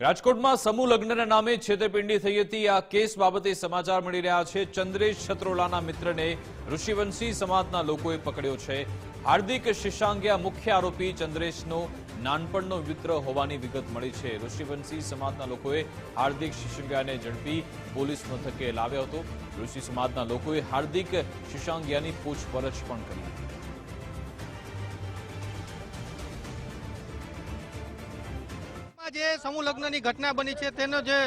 રાજકોટમાં સમૂહ લગ્નના નામે છેતરપિંડી થઈ હતી। આ કેસ બાબતે સમાચાર મળી રહ્યા છે। ચંદ્રેશ છત્રોલાના મિત્રને ઋષિવંશી સમાજના લોકોએ પકડ્યો છે। હાર્દિક શિશાંગિયા મુખ્ય આરોપી ચંદ્રેશનો નાનપણનો મિત્ર હોવાની વિગત મળી છે। ઋષિવંશી સમાજના લોકોએ હાર્દિક શિશાંગિયાને ઝડપી પોલીસ મથકે લાવ્યો હતો। ઋષિ સમાજના લોકોએ હાર્દિક શિશાંગિયાની પૂછપરછ પણ કરી હતી। જે સમૂહ લગ્નની ઘટના બની છે તેનો જે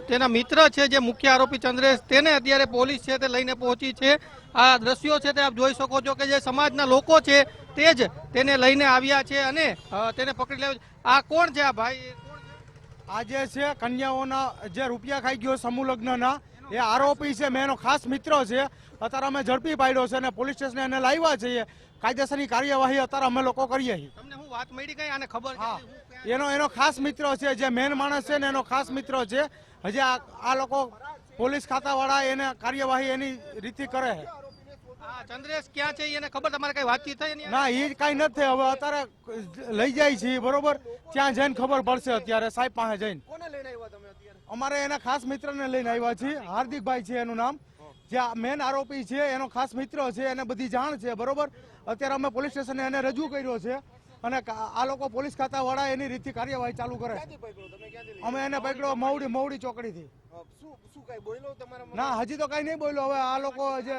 તેના મિત્ર છે જે મુખ્ય આરોપી ચંદ્રેશ તેને અત્યારે પોલીસ છે તે લઈને પહોંચી છે। આ દ્રશ્યો છે તે આપ જોઈ શકો છો કે જે સમાજના લોકો છે તે જ તેને લઈને આવ્યા છે અને તેને પકડી લેવા। આ કોણ છે? આ ભાઈ આ જે છે કન્યાઓના જે રૂપિયા ખાઈ ગયો સમૂહ લગ્નના એ આરોપી છે। મેં એનો ખાસ મિત્ર છે। અત્યારે અમે ઝડપી પાડ્યો છે અને પોલીસ સ્ટેશને એને લાવ્યા છીએ। કાયદેસરની કાર્યવાહી અત્યારે અમે લોકો કરીએ છીએ। તમને હું વાત મળી કઈ આને ખબર હા, એનો ખાસ મિત્ર છે, જે મેન માણસ છે ને એનો ખાસ મિત્ર છે। હજી આ લોકો પોલીસ ખાતાવાળા એને કાર્યવાહી એની રીતે કરે છે। ચંદ્રેશ ક્યાં છે એને ખબર? તમારે કઈ વાતચીત થઈ? ના, એ કઈ નથી। હવે અત્યારે લઈ જાય છે બરોબર, ત્યાં જઈને ખબર પડશે। અત્યારે સાહેબ પાસે જઈને અમારે એના ખાસ મિત્રને લઈને આવ્યા છીએ। હાર્દિકભાઈ છે એનું નામ, જે મેન આરોપી છે એનો ખાસ મિત્ર છે, એને બધી જાણ છે બરોબર। અત્યારે અમે પોલીસ સ્ટેશને એને રજૂ કર્યો છે અને આ લોકો પોલીસ ખાતા વાળા એની રીતથી કાર્યવાહી ચાલુ કરે છે। અમે એને પકડ્યો મવડી ચોકડીથી। ના, હજી તો કઈ નહીં બોલ્યો। હવે આ લોકો જે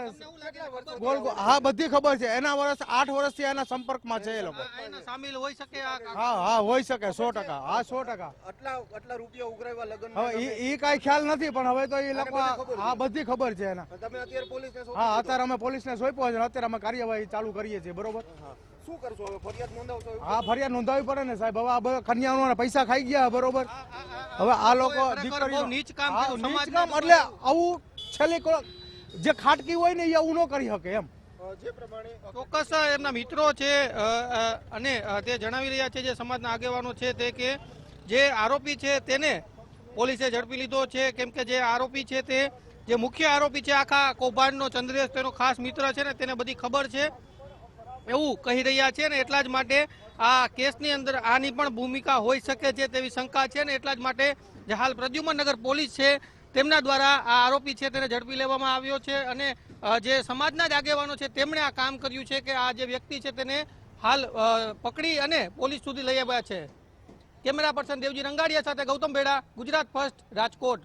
હા, બધી ખબર છે। એના 8 વર્ષથી એના સંપર્કમાં છે એ લોકો। સામેલ હોઈ શકે? હા, હોઈ શકે 100%। હા, 100%। આટલા રૂપિયા ઉઘરાવ્યા લગન? હવે એ કઈ ખ્યાલ નથી, પણ હવે તો એ લોકો હા બધી ખબર છે એના। તમે અત્યારે પોલીસને હા, અત્યારે અમે પોલીસને સોંપ્યો છે। અત્યારે અમે કાર્યવાહી ચાલુ કરીએ છીએ બરોબર। શું કરશો હવે? ફરિયાદ નોંધાવશો? હા, ફરિયાદ નોંધાવી પડે ને સાહેબ। હવે આ બધા કન્યાઓના પૈસા ખાઈ ગયા બરોબર। હવે આ લોકો નીચ કામ એટલે આવું છેલ્લી જે ખાટકી હોય ને એ આવું ન કરી શકે એમ। જે પ્રમાણે ચોક્કસ એમના મિત્રો છે અને તે જણાવી રહ્યા છે જે સમાજના આગેવાનો છે તે કે જે આરોપી છે તેને પોલીસે ઝડપી લીધો છે, કેમ કે જે આરોપી છે તે જે મુખ્ય આરોપી છે આખા કૌભાંડનો ચંદ્રેશ તેનો ખાસ મિત્ર છે ને તેને બધી ખબર છે એવું કહી રહ્યા છે ને એટલા જ માટે આ કેસની અંદર આની પણ ભૂમિકા હોઈ શકે છે તેવી શંકા છે ને એટલા જ માટે જે હાલ પ્રદ્યુમન નગર પોલીસ છે તેમના દ્વારા આ આરોપી છે તેને ઝડપી લેવામાં આવ્યો છે અને જે સમાજના જ આગેવાનો છે તેમણે આ કામ કર્યું છે કે આ જે વ્યક્તિ છે તેને હાલ પકડી અને પોલીસ સુધી લઈ આવ્યા છે। કેમેરા પર્સન દેવજી રંગાડિયા સાથે ગૌતમ બેડા, ગુજરાત ફર્સ્ટ, રાજકોટ।